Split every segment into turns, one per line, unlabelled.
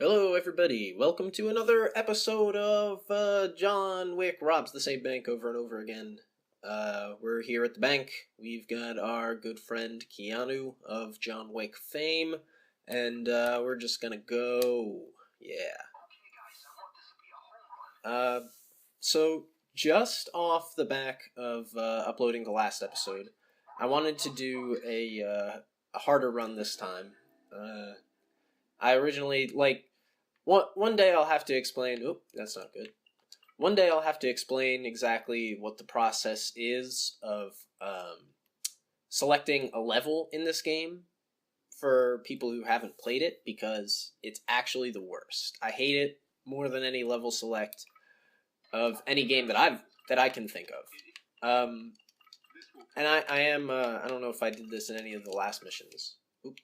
Hello, everybody. Welcome to another episode of John Wick robs the same bank over and over again. We're here at the bank. We've got our good friend Keanu of John Wick fame, and we're just gonna go. Yeah. So just off the back of uploading the last episode, I wanted to do a harder run this time. I originally, one day I'll have to explain... Oop, that's not good. One day I'll have to explain exactly what the process is of selecting a level in this game for people who haven't played it, because it's actually the worst. I hate it more than any level select of any game that I can think of. And I don't know if I did this in any of the last missions. Oop.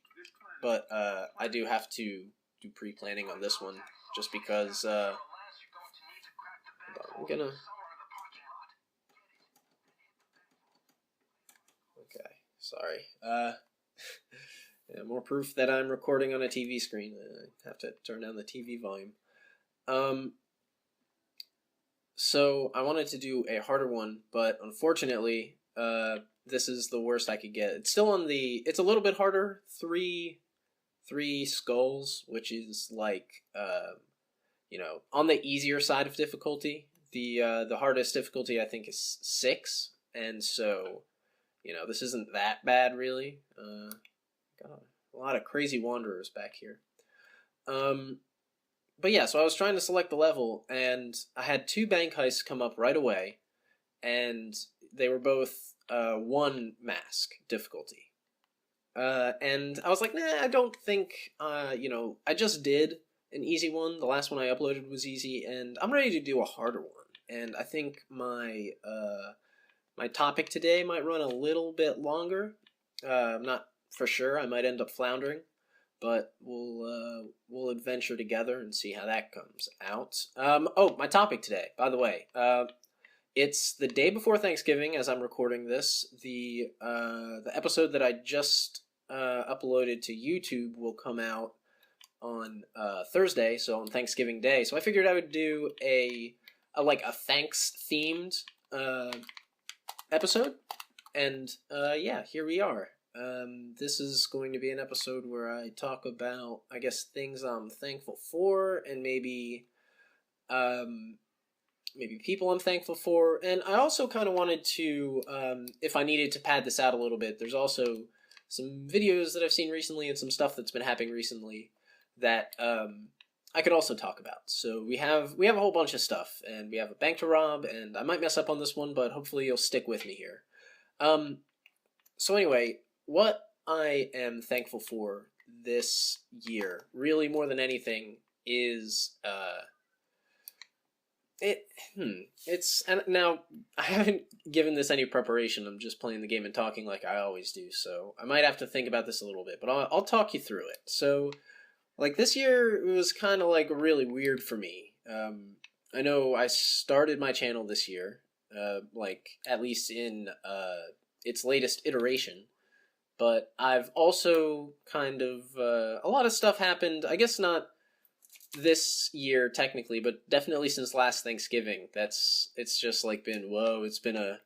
But I do have to do pre-planning on this one, just because, I'm gonna... Okay, sorry. Yeah, more proof that I'm recording on a TV screen. I have to turn down the TV volume. So I wanted to do a harder one, but unfortunately, this is the worst I could get. It's still on the... It's a little bit harder. Three skulls, which is on the easier side of difficulty. The hardest difficulty I think is 6, and so this isn't that bad really. Got a lot of crazy wanderers back here. But yeah, so I was trying to select the level, and I had 2 bank heists come up right away, and they were both 1 mask difficulty. And I was like, nah, I don't think, I just did an easy one. The last one I uploaded was easy, and I'm ready to do a harder one. And I think my topic today might run a little bit longer. I'm not for sure. I might end up floundering, but we'll adventure together and see how that comes out. My topic today, by the way, it's the day before Thanksgiving as I'm recording this. The episode that I just uploaded to YouTube will come out on Thursday, so on Thanksgiving Day. So I figured I would do a thanks themed episode, and yeah, here we are. This is going to be an episode where I talk about, I guess, things I'm thankful for, and maybe people I'm thankful for. And I also kind of wanted to, if I needed to pad this out a little bit, there's also some videos that I've seen recently and some stuff that's been happening recently that I could also talk about. So we have a whole bunch of stuff, and we have a bank to rob, and I might mess up on this one, but hopefully you'll stick with me here. So anyway, what I am thankful for this year, really more than anything, is and now I haven't given this any preparation. I'm just playing the game and talking like I always do, so I might have to think about this a little bit, but I'll talk you through it. So, this year it was kind of really weird for me. I know I started my channel this year, at least in its latest iteration, but I've also kind of a lot of stuff happened. I guess not this year technically, but definitely since last Thanksgiving. It's just been, whoa, it's been a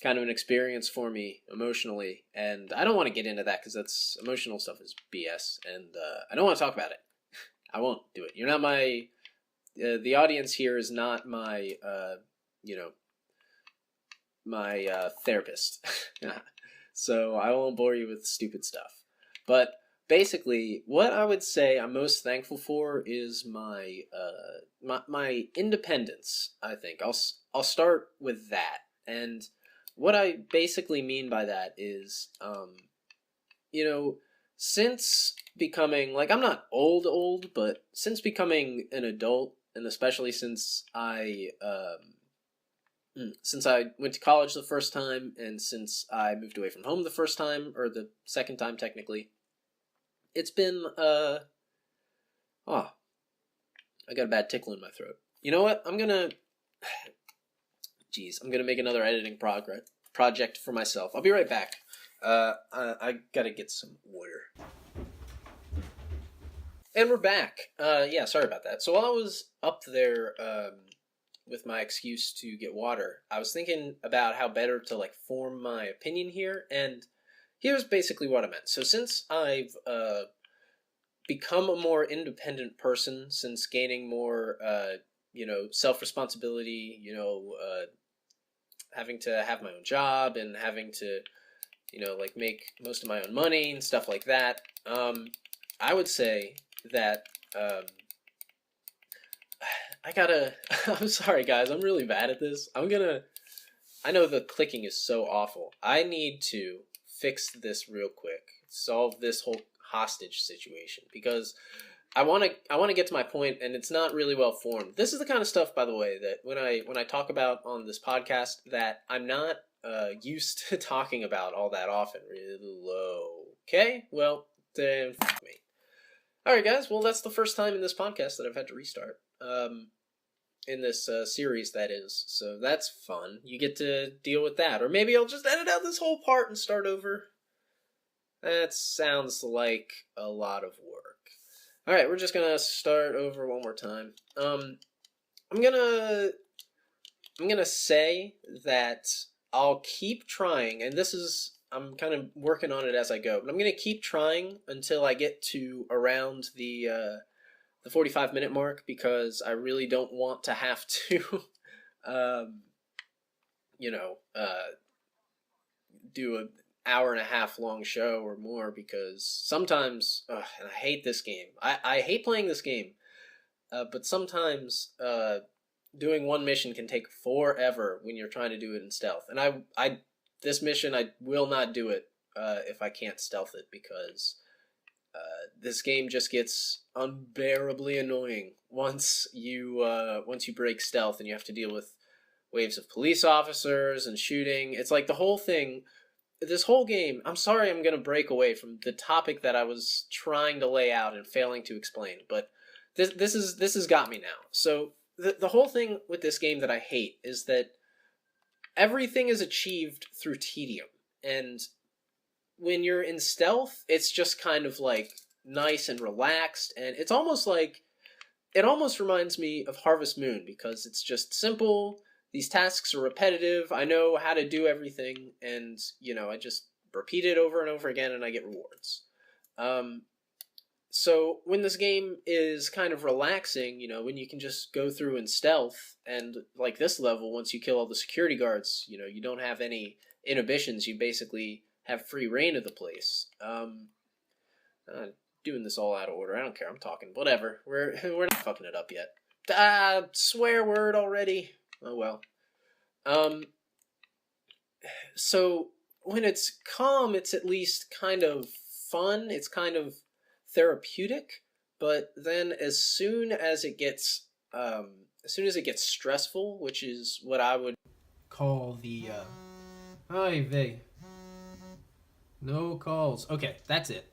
kind of an experience for me emotionally, and I don't want to get into that because that's emotional stuff is BS, and I don't want to talk about it. I won't do it. You're not my the audience here is not my my therapist. So I won't bore you with stupid stuff, but basically, what I would say I'm most thankful for is my my independence. I think I'll start with that, and what I basically mean by that is, since becoming I'm not old, but since becoming an adult, and especially since I went to college the first time, and since I moved away from home the first time, or the second time technically. It's been, I got a bad tickle in my throat. You know what? I'm gonna make another editing project for myself. I'll be right back. I gotta get some water. And we're back. Yeah, sorry about that. So while I was up there with my excuse to get water, I was thinking about how better to like form my opinion here, and here's basically what I meant. So since I've become a more independent person, since gaining more, self responsibility, having to have my own job and having to, like make most of my own money and stuff like that, I would say that I gotta. I'm sorry, guys. I'm really bad at this. I know the clicking is so awful. I need to fix this real quick. Solve this whole hostage situation because I want to get to my point, and it's not really well formed. This is the kind of stuff, by the way, that when I talk about on this podcast, that I'm not used to talking about all that often. Really low. Okay, well then, fuck me. All right, guys. Well, that's the first time in this podcast that I've had to restart. In this series, that is. So that's fun. You get to deal with that. Or maybe I'll just edit out this whole part and start over. That sounds like a lot of work. Alright, we're just gonna start over one more time. I'm gonna say that I'll keep trying, and I'm kind of working on it as I go, but I'm gonna keep trying until I get to around the 45-minute mark, because I really don't want to have to, do an hour and a half long show or more, because sometimes, and I hate this game. I hate playing this game, but sometimes doing one mission can take forever when you're trying to do it in stealth. And this mission, I will not do it if I can't stealth it, because this game just gets unbearably annoying once you break stealth and you have to deal with waves of police officers and shooting. It's like the whole thing, this whole game. I'm sorry, I'm going to break away from the topic that I was trying to lay out and failing to explain, but this has got me now. So the whole thing with this game that I hate is that everything is achieved through tedium, and when you're in stealth, it's just kind of like nice and relaxed, and it almost reminds me of Harvest Moon, because it's just simple. These tasks are repetitive. I know how to do everything, and I just repeat it over and over again, and I get rewards. So when this game is kind of relaxing, when you can just go through in stealth, and like this level, once you kill all the security guards, you don't have any inhibitions. You basically have free reign of the place. Doing this all out of order. I don't care. I'm talking. Whatever. We're not fucking it up yet. Swear word already. Oh well. So when it's calm, it's at least kind of fun. It's kind of therapeutic. But then as soon as it gets stressful, which is what I would call the Hi, Vey. No calls. Okay, that's it.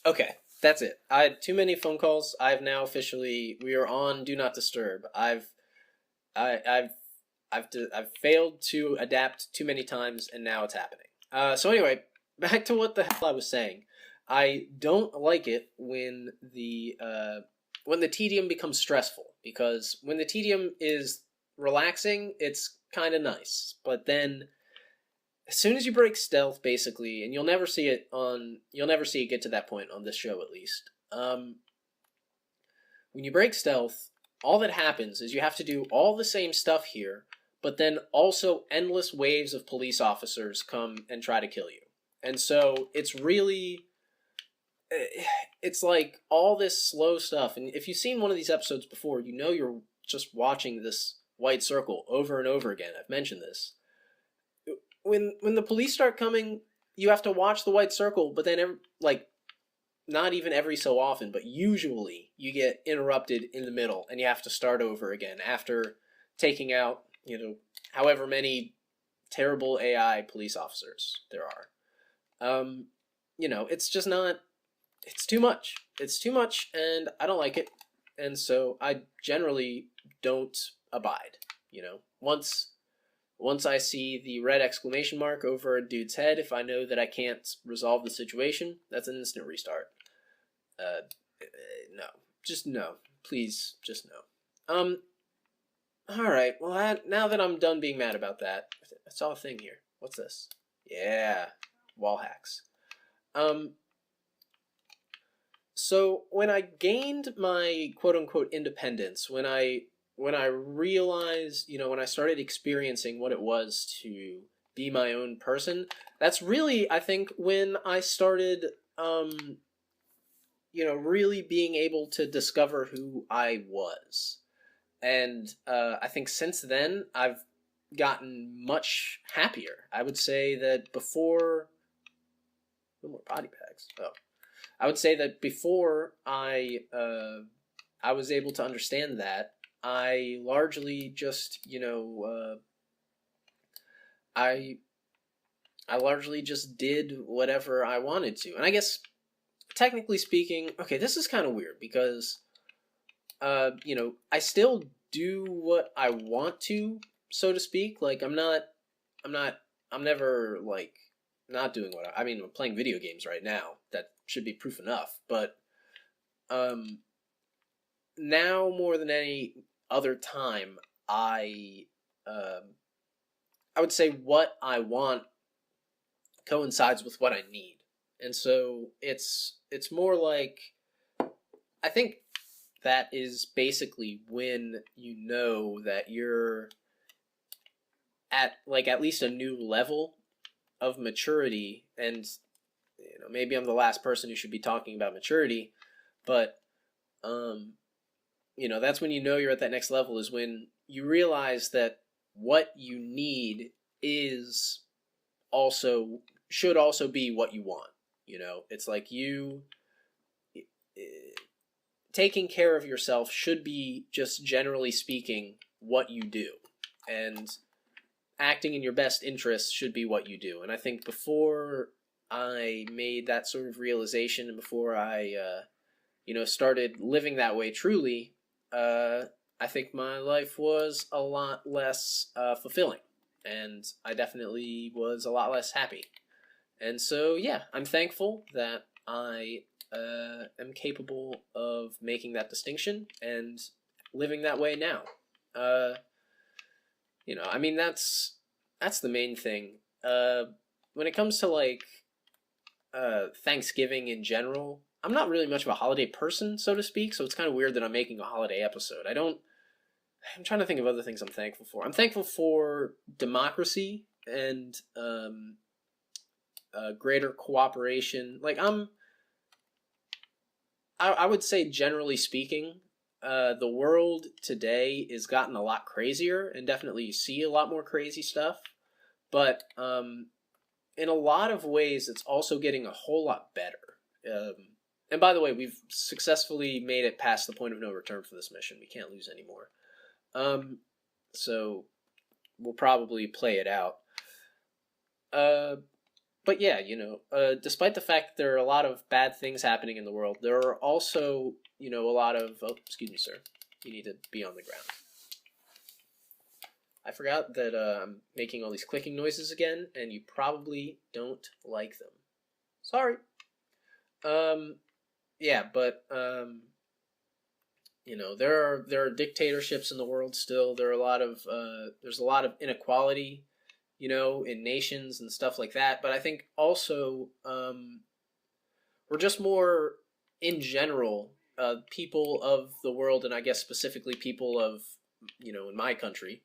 Okay, that's it. I had too many phone calls. We are on Do Not Disturb. I've failed to adapt too many times, and now it's happening. So anyway, back to what the hell I was saying. I don't like it when the tedium becomes stressful, because when the tedium is relaxing, it's kind of nice, but then as soon as you break stealth, basically, and you'll never see it get to that point on this show, at least. When you break stealth, all that happens is you have to do all the same stuff here, but then also endless waves of police officers come and try to kill you. And so it's like all this slow stuff. And if you've seen one of these episodes before, you're just watching this white circle over and over again. I've mentioned this. When the police start coming, you have to watch the white circle, but then not even every so often, but usually you get interrupted in the middle and you have to start over again after taking out, however many terrible AI police officers there are. It's just not, it's too much. It's too much, and I don't like it. And so I generally don't abide, Once I see the red exclamation mark over a dude's head, if I know that I can't resolve the situation, that's an instant restart. just no. Please, just no. Alright, well, now that I'm done being mad about that, I saw a thing here. What's this? Yeah, wall hacks. So when I gained my quote-unquote independence, when I realized, when I started experiencing what it was to be my own person, that's really, I think, when I started, really being able to discover who I was. And I think since then, I've gotten much happier. I would say that before... No more body bags. Oh. I would say that before I was able to understand that, I largely just, I largely just did whatever I wanted to. And I guess, technically speaking, okay, this is kind of weird because, I still do what I want to, so to speak. Like, I'm never, like, not doing what I'm playing video games right now. That should be proof enough. But, now more than any other time, I would say what I want coincides with what I need. And so it's more like, I think that is basically when you know that you're at least a new level of maturity. And maybe I'm the last person who should be talking about maturity, but that's when you're at that next level, is when you realize that what you need should also be what you want. It's like taking care of yourself should be, just generally speaking, what you do, and acting in your best interests should be what you do. And I think before I made that sort of realization, and before I started living that way truly, I think my life was a lot less fulfilling, and I definitely was a lot less happy. And so, yeah, I'm thankful that I am capable of making that distinction and living that way now. That's the main thing. When it comes to Thanksgiving in general, I'm not really much of a holiday person, so to speak, so it's kind of weird that I'm making a holiday episode. I'm trying to think of other things I'm thankful for. I'm thankful for democracy and greater cooperation. I would say, generally speaking, the world today has gotten a lot crazier, and definitely you see a lot more crazy stuff. But in a lot of ways, it's also getting a whole lot better. And by the way, we've successfully made it past the point of no return for this mission. We can't lose anymore. So we'll probably play it out. But yeah, despite the fact that there are a lot of bad things happening in the world, there are also, a lot of... Oh, excuse me, sir. You need to be on the ground. I forgot that I'm making all these clicking noises again, and you probably don't like them. Sorry. Yeah, but, there are dictatorships in the world still. There's a lot of inequality, in nations and stuff like that. But I think also, we're just more, in general, people of the world, and I guess specifically people of, in my country,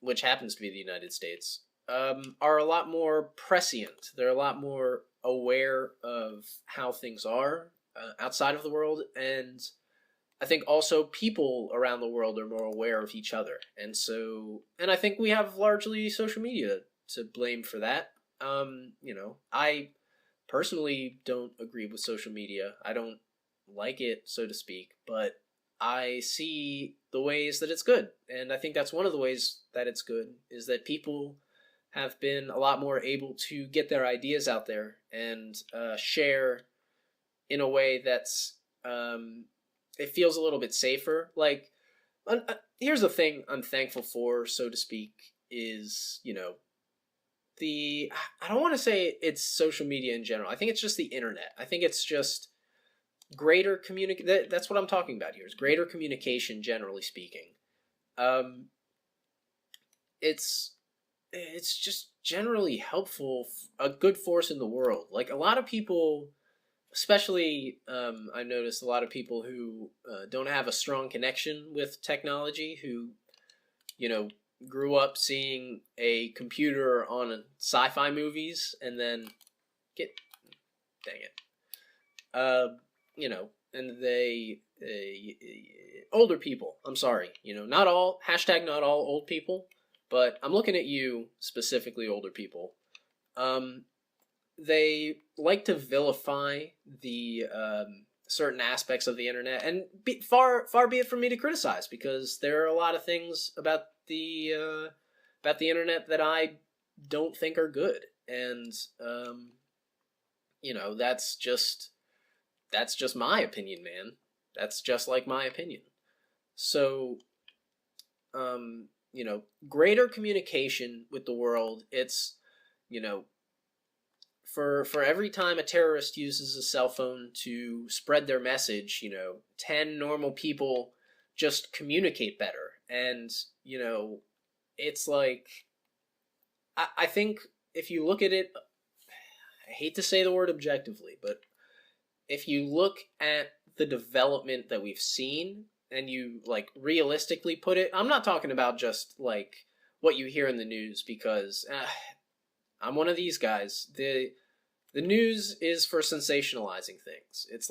which happens to be the United States, are a lot more prescient. They're a lot more aware of how things are outside of the world, and I think also people around the world are more aware of each other. And I think we have largely social media to blame for that. I personally don't agree with social media. I don't like it, so to speak, but I see the ways that it's good. And I think that's one of the ways that it's good, is that people have been a lot more able to get their ideas out there and share in a way that's, it feels a little bit safer. Here's the thing I'm thankful for, so to speak, is, I don't want to say it's social media in general. I think it's just the internet. I think it's just greater that's what I'm talking about here, is greater communication, generally speaking. Um, it's it's just generally helpful, a good force in the world. Like a lot of people, especially I noticed a lot of people who don't have a strong connection with technology, who you know grew up seeing a computer on sci-fi movies, and then get dang it, you know, and older people. I'm sorry, not all not all old people, but I'm looking at you specifically, older people. They like to vilify the certain aspects of the internet, and far be it from me to criticize, because there are a lot of things about the internet that I don't think are good, and that's just my opinion, man. That's just like my opinion. So, greater communication with the world. It's, for every time a terrorist uses a cell phone to spread their message, 10 normal people just communicate better. And, it's like, I think if you look at it, I hate to say the word objectively, but if you look at the development that we've seen and you realistically put it, I'm not talking about just what you hear in the news, because I'm one of these guys. The news is for sensationalizing things. It's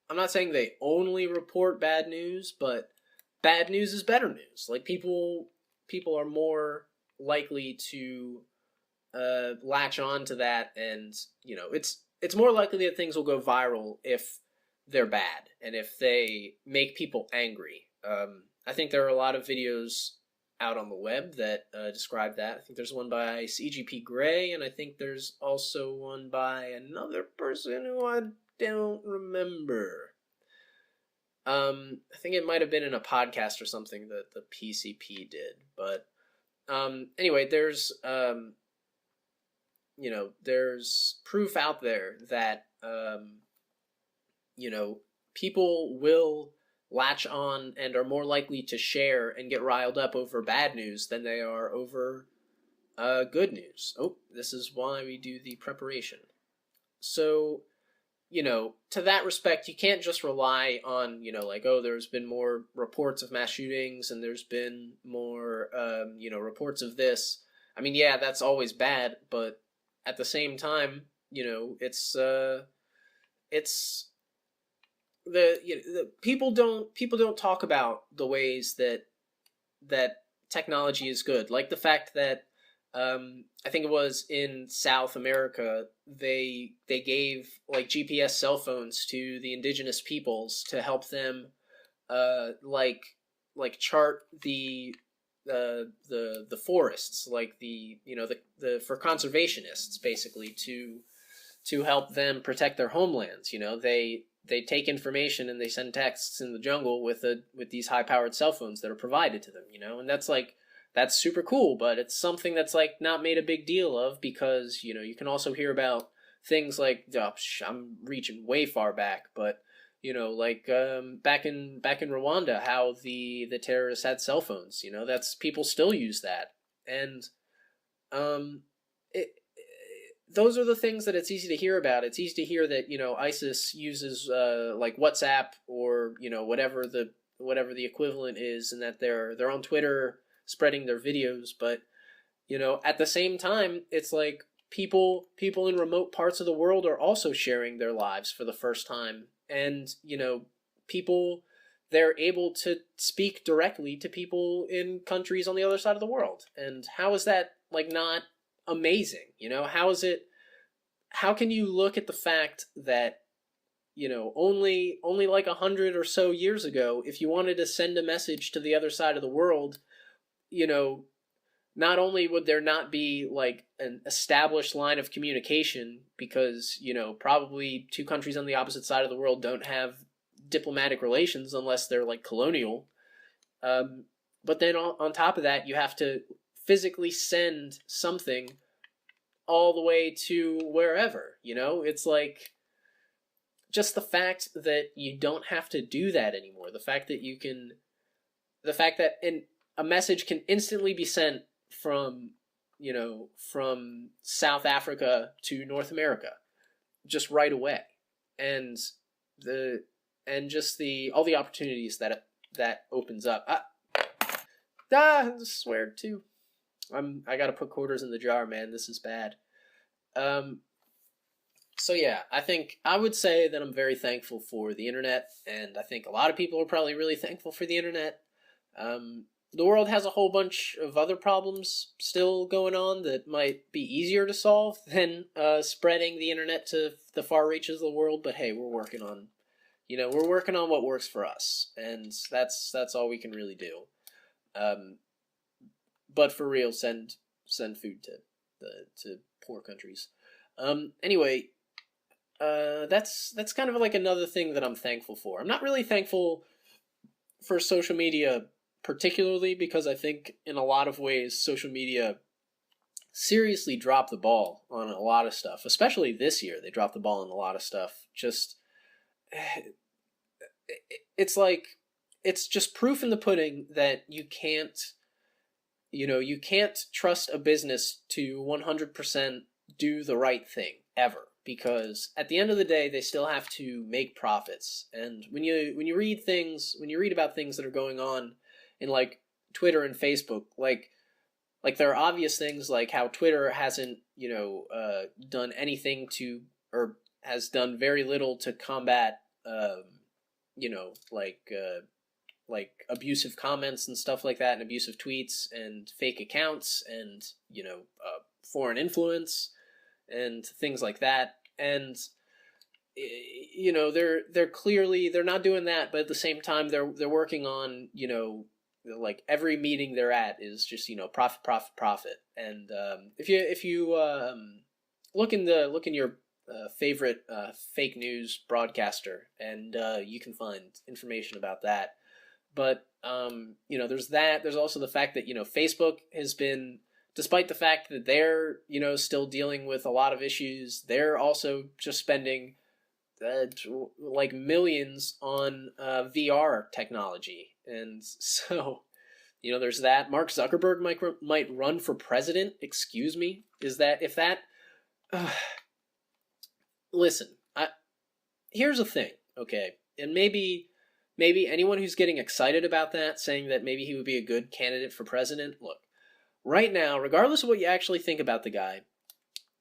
I'm not saying they only report bad news, but bad news is better news. People are more likely to latch on to that, and it's more likely that things will go viral if they're bad and if they make people angry. I think there are a lot of videos out on the web that describe that. I think there's one by CGP Grey, and I think there's also one by another person who I don't remember. I think it might have been in a podcast or something that the PCP did, but anyway, there's there's proof out there that people will latch on and are more likely to share and get riled up over bad news than they are over good news. Oh, this is why we do the preparation. So, to that respect, you can't just rely on, there's been more reports of mass shootings and there's been more, reports of this. I mean, yeah, that's always bad, but at the same time, it's the people don't talk about the ways that technology is good, like the fact that I think it was in South America, they gave GPS cell phones to the indigenous peoples to help them chart the forests, the for conservationists, basically, to help them protect their homelands. They take information and they send texts in the jungle with these high powered cell phones that are provided to them, and that's super cool, but it's something that's not made a big deal of, because you can also hear about things I'm reaching way far back, but back in Rwanda, how the terrorists had cell phones. That's, people still use that, and those are the things that it's easy to hear about. It's easy to hear that ISIS uses WhatsApp, or whatever the equivalent is, and that they're on Twitter spreading their videos. But at the same time, it's people in remote parts of the world are also sharing their lives for the first time, and people, they're able to speak directly to people in countries on the other side of the world. And how is that not amazing? How can you look at the fact that only 100 or so years ago, if you wanted to send a message to the other side of the world, not only would there not be an established line of communication, because probably two countries on the opposite side of the world don't have diplomatic relations unless they're colonial, but then on top of that, you have to physically send something all the way to wherever, you know? It's like, just the fact that you don't have to do that anymore. The fact that a message can instantly be sent from, from South Africa to North America, just right away. And all the opportunities that opens up. I swear too. I gotta put quarters in the jar, man. This is bad. So yeah, I would say that I'm very thankful for the internet, and I think a lot of people are probably really thankful for the internet. The world has a whole bunch of other problems still going on that might be easier to solve than spreading the internet to the far reaches of the world, but hey, we're working on what works for us, and that's all we can really do. But for real, send food to poor countries. Anyway, that's kind of like another thing that I'm thankful for. I'm not really thankful for social media particularly, because I think in a lot of ways social media seriously dropped the ball on a lot of stuff. Especially this year, they dropped the ball on a lot of stuff. Just, it's like, it's just proof in the pudding that you can't trust a business to 100% do the right thing ever, because at the end of the day they still have to make profits. And when you read about things that are going on in like Twitter and Facebook, like there are obvious things like how Twitter hasn't done anything to, or has done very little to combat like abusive comments and stuff like that, and abusive tweets and fake accounts, and foreign influence and things like that. And they're not doing that, but at the same time they're working on like every meeting they're at is just profit. And if you look in your favorite fake news broadcaster, and you can find information about that. But there's that. There's also the fact that Facebook has been, despite the fact that they're still dealing with a lot of issues, they're also just spending like millions on VR technology. And so there's that. Mark Zuckerberg might run for president. Excuse me. Listen, here's the thing, okay? And maybe anyone who's getting excited about that, saying that maybe he would be a good candidate for president, look, right now, regardless of what you actually think about the guy,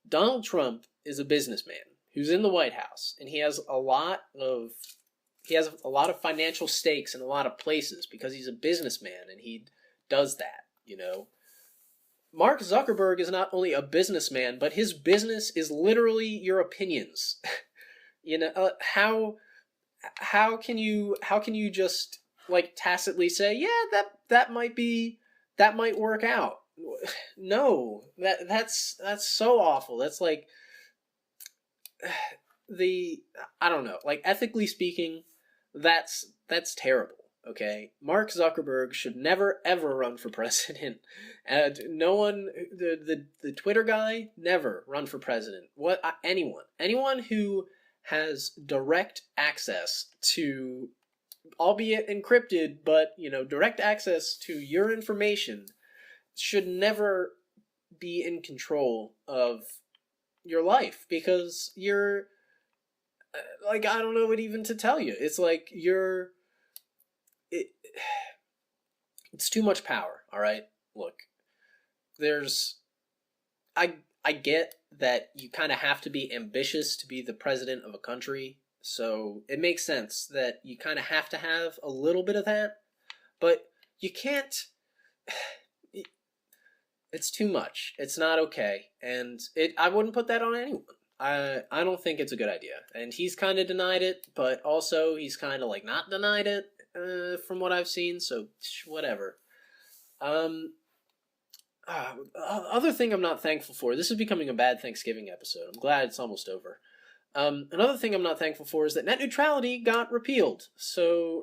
Donald Trump is a businessman who's in the White House, and he has a lot of financial stakes in a lot of places because he's a businessman and he does that, Mark Zuckerberg is not only a businessman, but his business is literally your opinions. How can you just like tacitly say, yeah, that might work out? No, that's so awful. That's like I don't know, like ethically speaking, that's terrible. Okay, Mark Zuckerberg should never ever run for president. And no one, the Twitter guy, never run for president. Anyone who has direct access to, albeit encrypted, but direct access to your information, should never be in control of your life, because you're like, I don't know what even to tell you. It's like it's too much power. All right, look, I get that you kind of have to be ambitious to be the president of a country, so it makes sense that you kind of have to have a little bit of that, but you can't. It's too much. It's not okay, and I wouldn't put that on anyone. I don't think it's a good idea, and he's kind of denied it, but also he's kind of like not denied it from what I've seen. So whatever. Other thing I'm not thankful for. This is becoming a bad Thanksgiving episode. I'm glad it's almost over. Another thing I'm not thankful for is that net neutrality got repealed. So,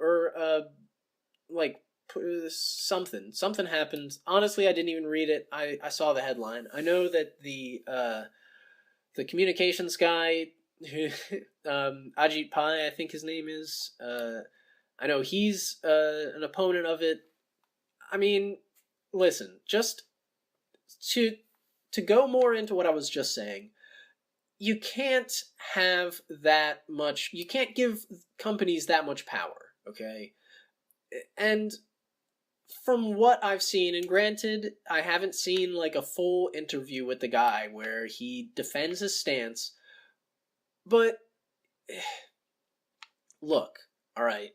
like something happened. Honestly, I didn't even read it. I saw the headline. I know that the communications guy, Ajit Pai, I think his name is. I know he's an opponent of it. I mean, listen, just to go more into what I was just saying, you can't have that much. You can't give companies that much power, okay? And from what I've seen, and granted, I haven't seen like a full interview with the guy where he defends his stance, but look, all right,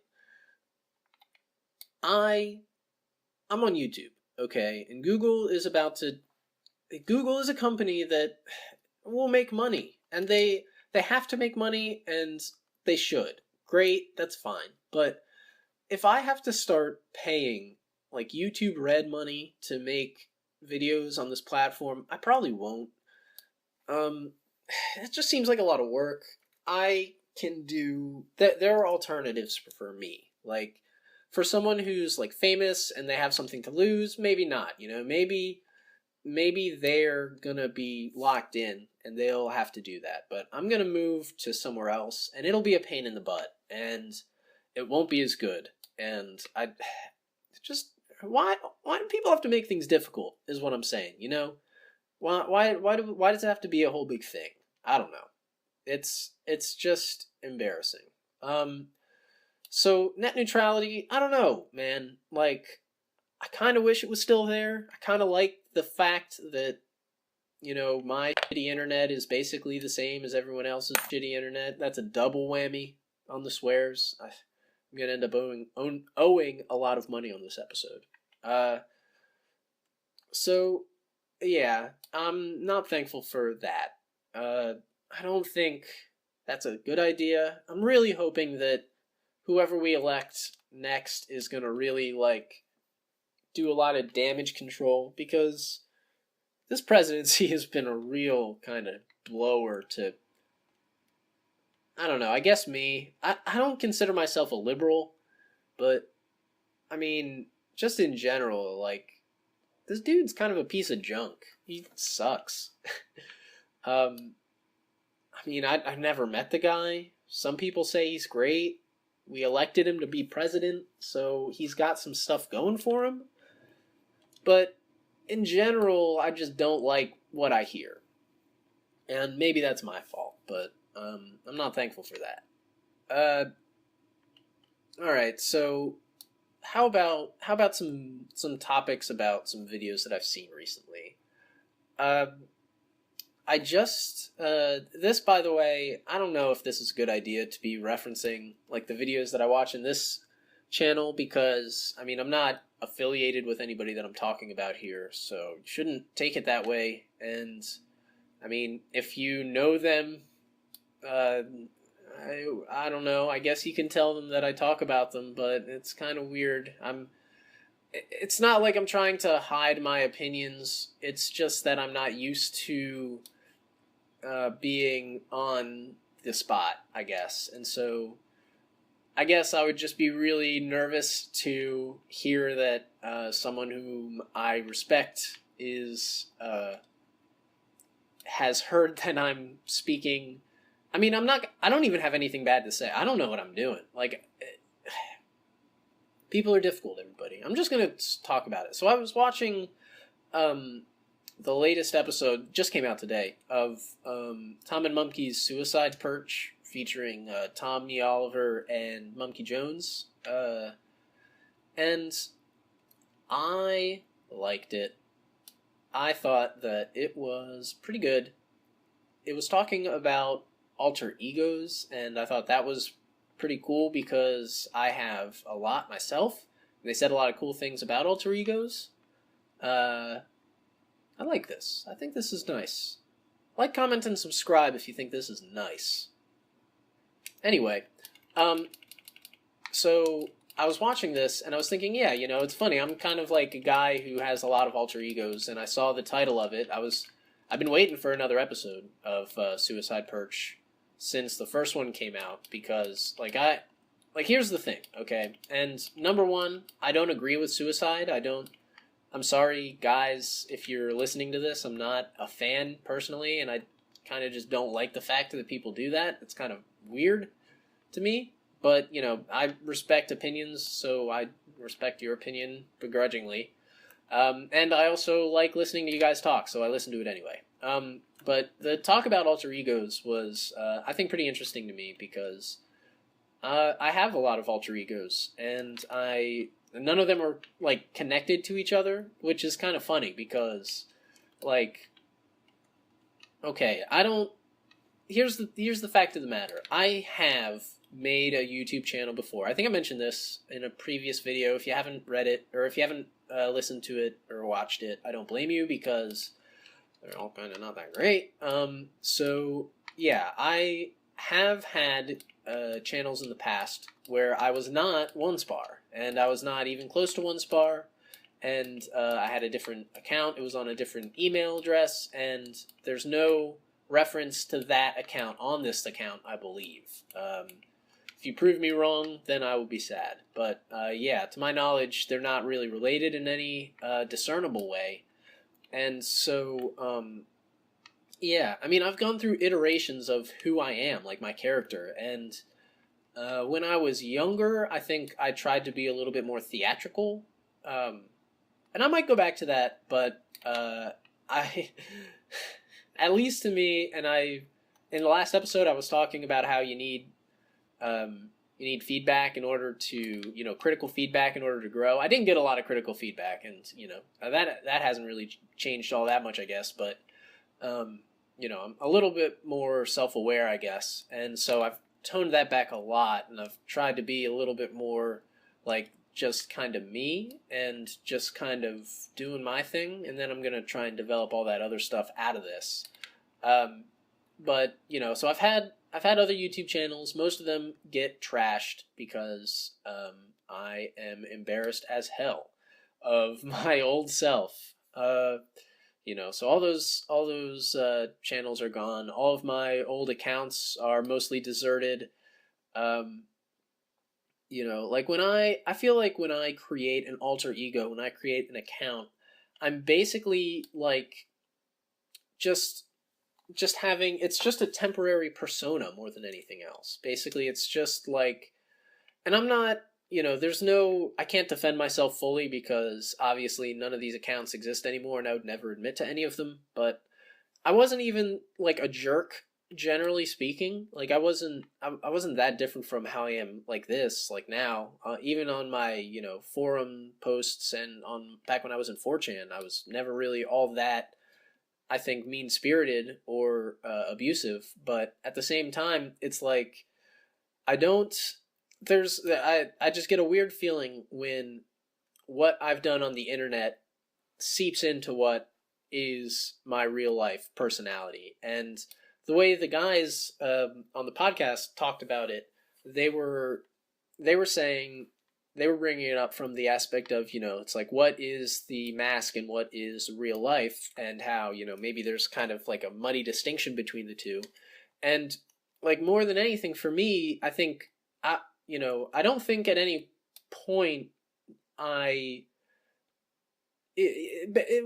I'm on YouTube, okay, and Google is a company that will make money, and they have to make money, and they should. Great, that's fine, but if I have to start paying like YouTube Red money to make videos on this platform, I probably won't. It just seems like a lot of work. I can do that. There are alternatives for me. Like for someone who's like famous and they have something to lose, maybe not. You know, maybe they're gonna be locked in and they'll have to do that. But I'm gonna move to somewhere else, and it'll be a pain in the butt, and it won't be as good. And I just why do people have to make things difficult? Is what I'm saying. You know, why does it have to be a whole big thing? I don't know. It's just embarrassing. So net neutrality, I don't know, man. Like, I kind of wish it was still there. I kind of like the fact that, you know, my shitty internet is basically the same as everyone else's shitty internet. That's a double whammy on the swears. I'm gonna end up owing a lot of money on this episode. So yeah, I'm not thankful for that. I don't think that's a good idea. I'm really hoping that whoever we elect next is gonna really like do a lot of damage control, because this presidency has been a real kind of blower to, I don't know, I guess me. I don't consider myself a liberal, but I mean, just in general, like, this dude's kind of a piece of junk. He sucks. I mean, I've never met the guy. Some people say he's great. We elected him to be president, so he's got some stuff going for him. But in general, I just don't like what I hear. And maybe that's my fault, but I'm not thankful for that. Alright, so how about some topics about some videos that I've seen recently? I just this, by the way, I don't know if this is a good idea to be referencing like the videos that I watch in this channel, because I mean, I'm not affiliated with anybody that I'm talking about here, so you shouldn't take it that way. And I mean, if you know them, I don't know, I guess you can tell them that I talk about them, but it's kind of weird. It's not like I'm trying to hide my opinions, it's just that I'm not used to being on the spot, I guess. And so I guess I would just be really nervous to hear that someone whom I respect has heard that I'm speaking. I mean, I don't even have anything bad to say. I don't know what I'm doing. Like, people are difficult, everybody. I'm just going to talk about it. So I was watching the latest episode, just came out today, of Tom and Mumkey's Suicide Perch, featuring Tommy Oliver and Mumkey Jones. And I liked it. I thought that it was pretty good. It was talking about alter egos, and I thought that was pretty cool because I have a lot myself. They said a lot of cool things about alter egos. I like this. I think this is nice. Like, comment, and subscribe if you think this is nice. Anyway, so I was watching this, and I was thinking, yeah, you know, it's funny. I'm kind of like a guy who has a lot of alter egos, and I saw the title of it. I've been waiting for another episode of Suicide Perch since the first one came out, because, like, like, here's the thing, okay? And number one, I don't agree with suicide. I'm sorry, guys, if you're listening to this. I'm not a fan, personally, and I kind of just don't like the fact that people do that. It's kind of weird to me. But, I respect opinions, so I respect your opinion begrudgingly. And I also like listening to you guys talk, so I listen to it anyway. But the talk about alter egos was, I think, pretty interesting to me because I have a lot of alter egos, and none of them are, like, connected to each other, which is kind of funny because, like, okay, here's the fact of the matter. I have made a YouTube channel before. I think I mentioned this in a previous video. If you haven't read it, or if you haven't listened to it or watched it, I don't blame you because they're all kind of not that great. So yeah, I have had channels in the past where I was not Onespar, and I was not even close to Onespar, and I had a different account. It was on a different email address, and there's no reference to that account on this account, I believe. If you prove me wrong, then I will be sad. But yeah, to my knowledge, they're not really related in any discernible way. And so, yeah, I mean, I've gone through iterations of who I am, like my character. And when I was younger, I think I tried to be a little bit more theatrical. And I might go back to that, but at least to me, and in the last episode, I was talking about how you need feedback in order to, critical feedback in order to grow. I didn't get a lot of critical feedback, and, that hasn't really changed all that much, I guess, but, I'm a little bit more self-aware, I guess, and so I've toned that back a lot, and I've tried to be a little bit more, like, just kind of me, and just kind of doing my thing, and then I'm going to try and develop all that other stuff out of this. But, so I've had other YouTube channels. Most of them get trashed because I am embarrassed as hell of my old self. So all those channels are gone. All of my old accounts are mostly deserted. Like I feel like when I create an alter ego, when I create an account, I'm basically like just having, it's just a temporary persona more than anything else. Basically, it's just like, and I'm not, I can't defend myself fully because obviously none of these accounts exist anymore and I would never admit to any of them, but I wasn't even like a jerk, generally speaking. Like I wasn't that different from how I am like now, even on my, forum posts and back when I was in 4chan, I was never really all that, I think, mean-spirited or abusive, but at the same time, it's like, I just get a weird feeling when what I've done on the internet seeps into what is my real-life personality. And the way the guys on the podcast talked about it, they were saying, they were bringing it up from the aspect of, it's like, what is the mask and what is real life, and how, maybe there's kind of like a muddy distinction between the two. And like more than anything for me, I think, I don't think at any point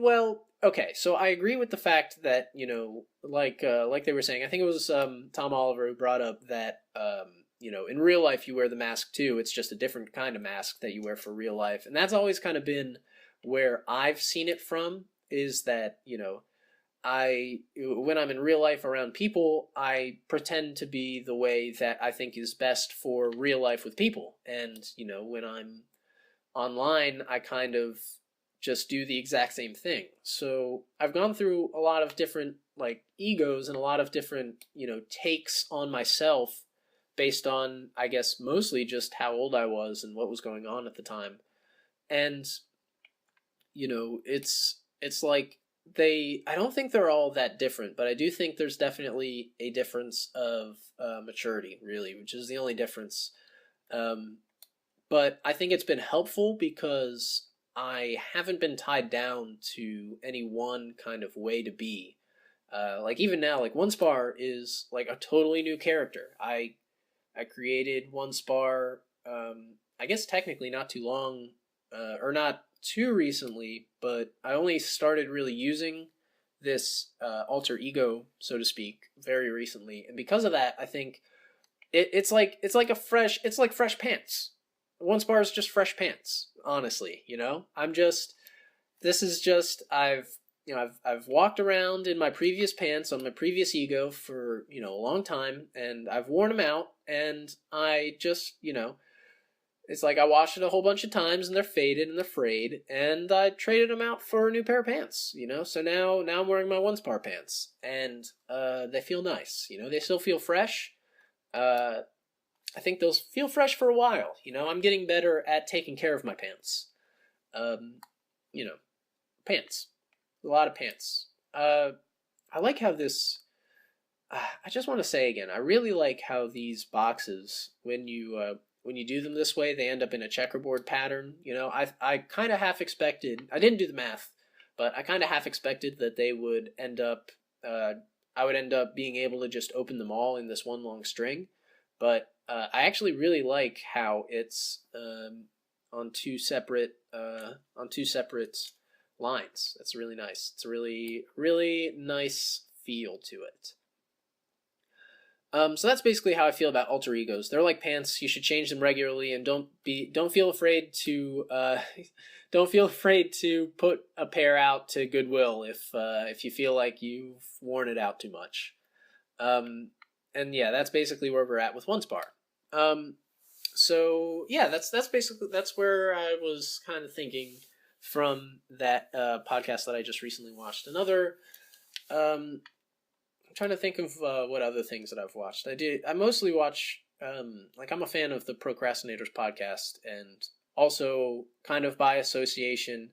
well, okay, so I agree with the fact that, like they were saying, I think it was Tom Oliver who brought up that, in real life you wear the mask too. It's just a different kind of mask that you wear for real life. And that's always kind of been where I've seen it from, is that, when I'm in real life around people, I pretend to be the way that I think is best for real life with people. And, when I'm online, I kind of just do the exact same thing. So I've gone through a lot of different, like, egos and a lot of different, takes on myself based on, I guess, mostly just how old I was and what was going on at the time. And, it's like, I don't think they're all that different, but I do think there's definitely a difference of maturity, really, which is the only difference. But I think it's been helpful because I haven't been tied down to any one kind of way to be. Like even now, like Onespar is like a totally new character. I created Onespar I guess technically not too long, or not too recently, but I only started really using this alter ego, so to speak, very recently, and because of that, I think it's like it's like fresh pants. Onespar is just fresh pants, honestly. This is just I've walked around in my previous pants on my previous ego for a long time, and I've worn them out, and I just it's like I washed it a whole bunch of times and they're faded and they're frayed, and I traded them out for a new pair of pants. So now I'm wearing my Onespar pants, and they feel nice. They still feel fresh. I think they'll feel fresh for a while. I'm getting better at taking care of my pants. Pants. A lot of pants. I like how this. I just want to say again, I really like how these boxes, when you do them this way, they end up in a checkerboard pattern. I kind of half expected. I didn't do the math, but I kind of half expected that they would end up. I would end up being able to just open them all in this one long string, but I actually really like how it's on two separate lines. That's really nice. It's a really, really nice feel to it. So that's basically how I feel about alter egos. They're like pants. You should change them regularly, and don't feel afraid to put a pair out to Goodwill if you feel like you've worn it out too much. And yeah, that's basically where we're at with Onespar. So yeah, that's where I was kind of thinking from that podcast that I just recently watched. Another, I'm trying to think of what other things that I've watched. I mostly watch, I'm a fan of the Procrastinators podcast, and also kind of by association,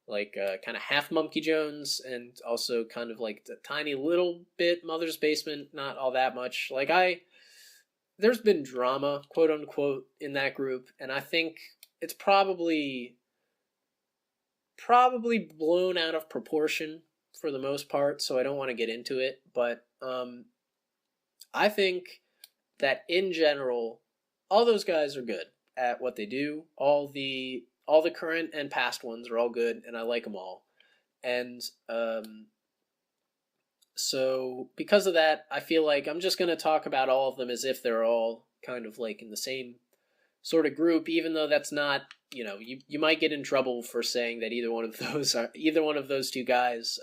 kind of half Monkey Jones, and also kind of like the tiny little bit Mother's Basement, not all that much. There's been drama, quote unquote, in that group, and I think it's probably blown out of proportion for the most part, so I don't want to get into it, but I think that in general, all those guys are good at what they do. All the current and past ones are all good, and I like them all. And so because of that, I feel like I'm just going to talk about all of them as if they're all kind of like in the same sort of group, even though that's not, you might get in trouble for saying that either one of those two guys,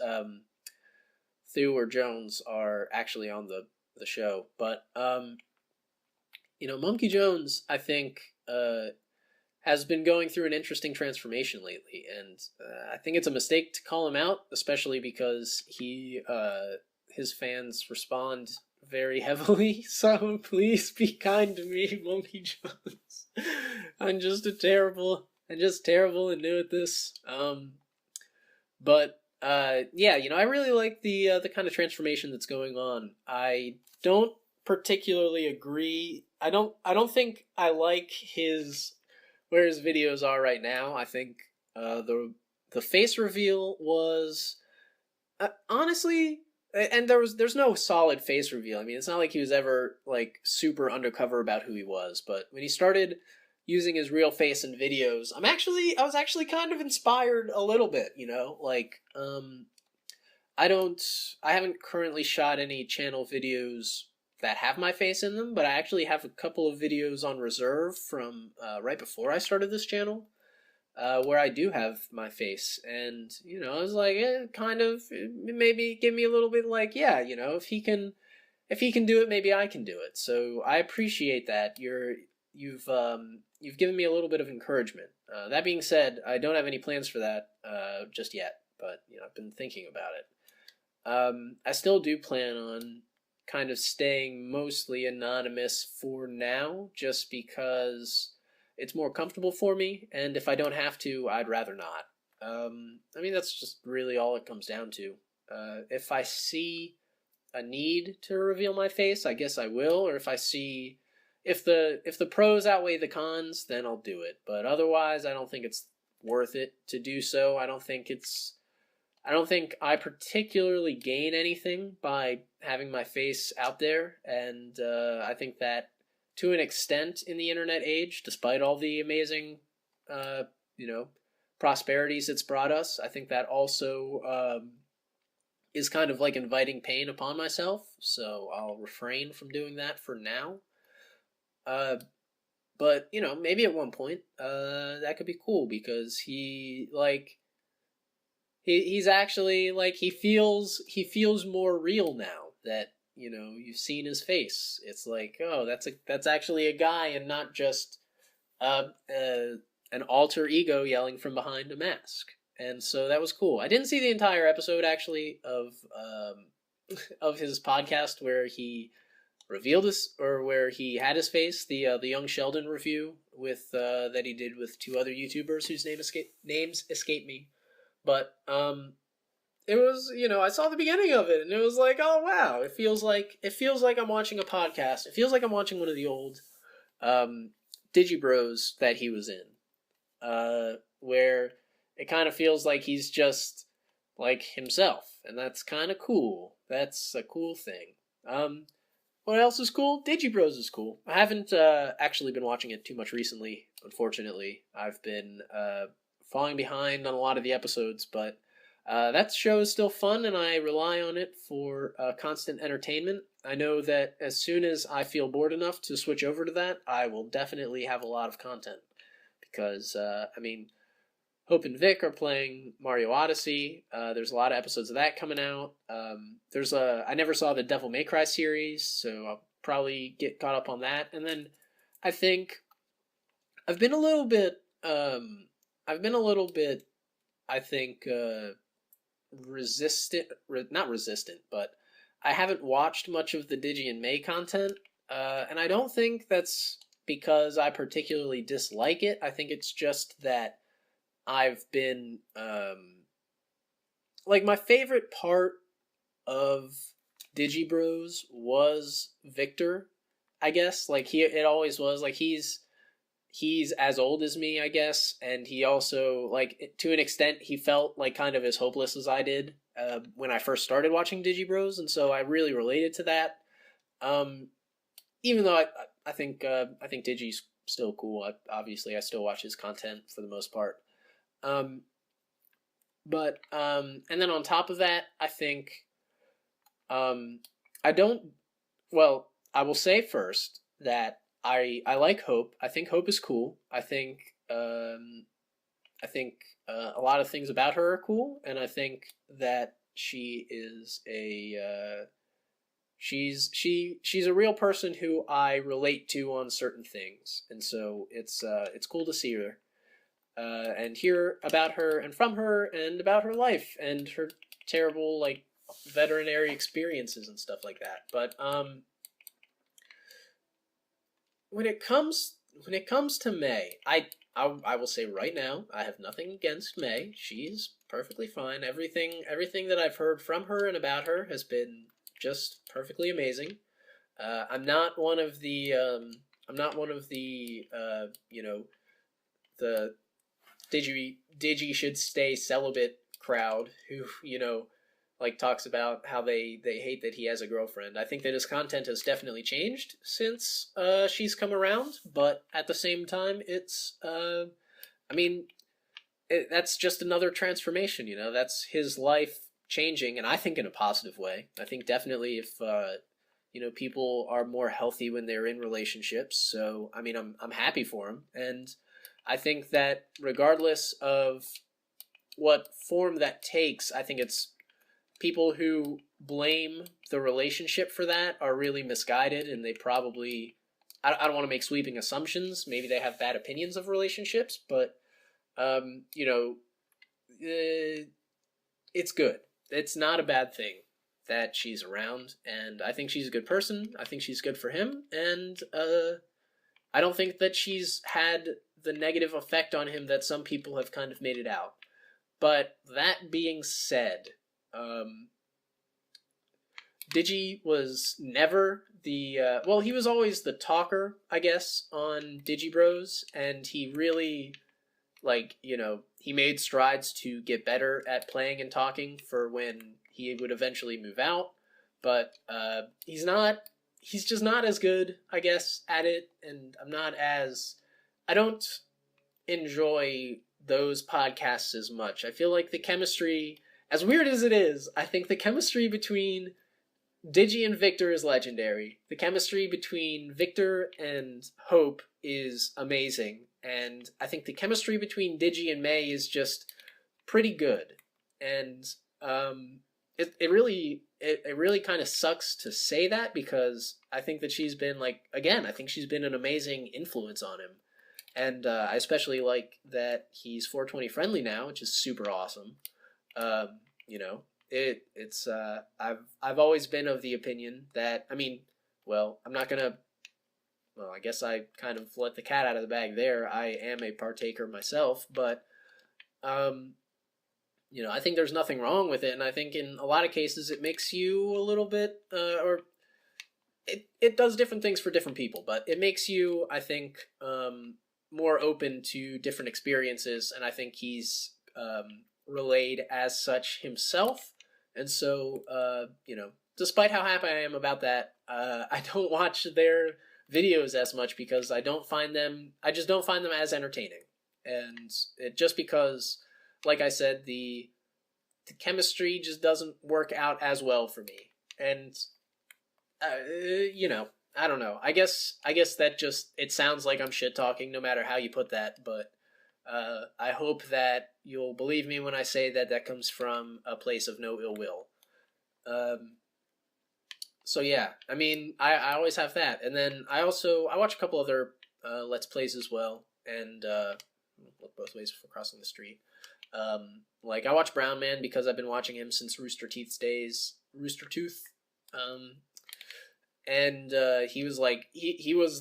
Thew or Jones, are actually on the show. But Monkey Jones, I think, has been going through an interesting transformation lately, and I think it's a mistake to call him out, especially because his fans respond very heavily. So please be kind to me, Monkey Jones. I'm just terrible and new at this. But yeah, I really like the kind of transformation that's going on. I don't particularly agree. I don't think I like where his videos are right now. I think the face reveal was honestly, and there's no solid face reveal. I mean, it's not like he was ever like super undercover about who he was, but when he started using his real face in videos, I was actually kind of inspired a little bit, I haven't currently shot any channel videos that have my face in them, but I actually have a couple of videos on reserve from right before I started this channel, where I do have my face, and I was like, kind of maybe give me a little bit like, yeah, if he can do it, maybe I can do it. So I appreciate that. You've given me a little bit of encouragement. That being said, I don't have any plans for that just yet, but I've been thinking about it. I still do plan on kind of staying mostly anonymous for now, just because it's more comfortable for me, and if I don't have to, I'd rather not. I mean, that's just really all it comes down to. If I see a need to reveal my face, I guess I will, or if the pros outweigh the cons, then I'll do it. But otherwise, I don't think it's worth it to do so. I don't think I particularly gain anything by having my face out there, and I think that to an extent in the internet age, despite all the amazing, you know, prosperities it's brought us. I think that also is kind of like inviting pain upon myself, so I'll refrain from doing that for now. But you know, maybe at one point, that could be cool because he's actually like he feels more real now that you know you've seen his face. It's like, oh, that's actually a guy and not just uh, uh an alter ego yelling from behind a mask. And so that was cool. I didn't see the entire episode actually of his podcast where he revealed this or where he had his face, the Young Sheldon review with that he did with two other YouTubers whose names escape me. But it was, you know, I saw the beginning of it and it was like, oh wow, it feels like I'm watching a podcast. It feels like I'm watching one of the old Digibros that he was in. Where it kind of feels like he's just like himself, and that's kind of cool. That's a cool thing. What else is cool? Digibros is cool. I haven't actually been watching it too much recently, unfortunately. I've been falling behind on a lot of the episodes, but that show is still fun, and I rely on it for constant entertainment. I know that as soon as I feel bored enough to switch over to that, I will definitely have a lot of content. Because, I mean, Hope and Vic are playing Mario Odyssey. There's a lot of episodes of that coming out. I never saw the Devil May Cry series, so I'll probably get caught up on that. And then I think I've been a little bit, I think, not resistant, but I haven't watched much of the Digi and May content. And I don't think that's because I particularly dislike it. I think it's just that I've been like my favorite part of Digibros was Victor, I guess. Like it always was. Like he's as old as me, I guess, and he also like to an extent he felt like kind of as hopeless as I did when I first started watching Digibros, and so I really related to that. Even though I think Digi's still cool. Obviously, I still watch his content for the most part. And then on top of that, I think I don't. Well, I will say first that I like Hope. I think Hope is cool. I think a lot of things about her are cool, and I think that she is she's a real person who I relate to on certain things, and so it's cool to see her and hear about her and from her and about her life and her terrible like veterinary experiences and stuff like that. But when it comes to May, I will say right now I have nothing against May. She's perfectly fine. Everything that I've heard from her and about her has been just perfectly amazing. I'm not one of the you know, the Digi should stay celibate crowd who, you know, like talks about how they hate that he has a girlfriend. I think that his content has definitely changed since she's come around, but at the same time it's I mean that's just another transformation, you know. That's his life changing, and I think in a positive way. I think definitely if you know, people are more healthy when they're in relationships. So I mean, I'm happy for him, and I think that regardless of what form that takes, I think it's people who blame the relationship for that are really misguided, and they probably I don't want to make sweeping assumptions. Maybe they have bad opinions of relationships, but you know, it's good. It's not a bad thing that she's around, and I think she's a good person. I think she's good for him, and I don't think that she's had the negative effect on him that some people have kind of made it out. But that being said, Digi was never the well, he was always the talker, I guess, on Digibros, and he really, like, you know, he made strides to get better at playing and talking for when he would eventually move out, but he's not he's just not as good, I guess, at it, and I don't enjoy those podcasts as much. I feel like the chemistry, as weird as it is, I think the chemistry between Digi and Victor is legendary. The chemistry between Victor and Hope is amazing, and I think the chemistry between Digi and May is just pretty good. And it really kind of sucks to say that, because I think that she's been I think she's been an amazing influence on him, and I especially like that he's 420 friendly now, which is super awesome. You know, it's I've always been of the opinion that, I'm not gonna. Well, I guess I kind of let the cat out of the bag there. I am a partaker myself, but I think there's nothing wrong with it, and I think in a lot of cases it makes you a little bit, or it does different things for different people, but it makes you, I think, more open to different experiences, and I think he's relayed as such himself, and so, despite how happy I am about that, I don't watch their videos as much because I just don't find them as entertaining, and just because, like I said, the chemistry just doesn't work out as well for me. And, I don't know. I guess that just, it sounds like I'm shit talking no matter how you put that, but I hope that you'll believe me when I say that that comes from a place of no ill will. So yeah, I always have that. And then I watch a couple other Let's Plays as well, and look both ways before crossing the street. I watch Brown Man because I've been watching him since Rooster Teeth's days. And he was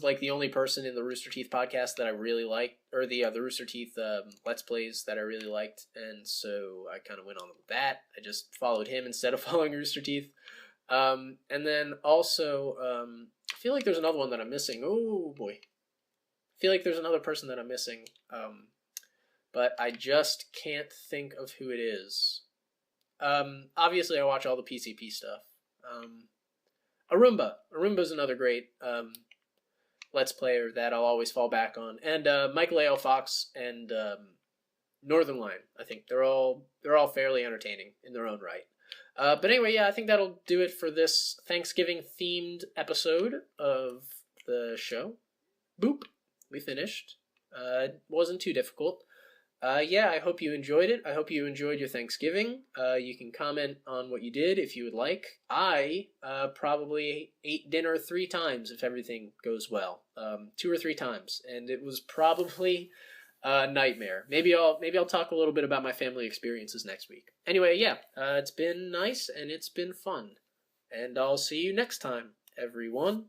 the only person in the Rooster Teeth podcast that I really liked, or the Rooster Teeth Let's Plays that I really liked, and so I kind of went on with that. I just followed him instead of following Rooster Teeth. And then also, I feel like there's another one that I'm missing. Oh boy. I feel like there's another person that I'm missing. But I just can't think of who it is. Obviously I watch all the PCP stuff. Arumba's another great Let's Player that I'll always fall back on. And Michael A.L. Fox and Northern Line. I think they're all fairly entertaining in their own right. But anyway, yeah, I think that'll do it for this Thanksgiving-themed episode of the show. Boop. We finished. It wasn't too difficult. Yeah, I hope you enjoyed it. I hope you enjoyed your Thanksgiving. You can comment on what you did if you would like. I probably ate dinner 3 times if everything goes well. 2 or 3 times. And it was probably a nightmare. Maybe I'll talk a little bit about my family experiences next week. Anyway, yeah, it's been nice and it's been fun. And I'll see you next time, everyone.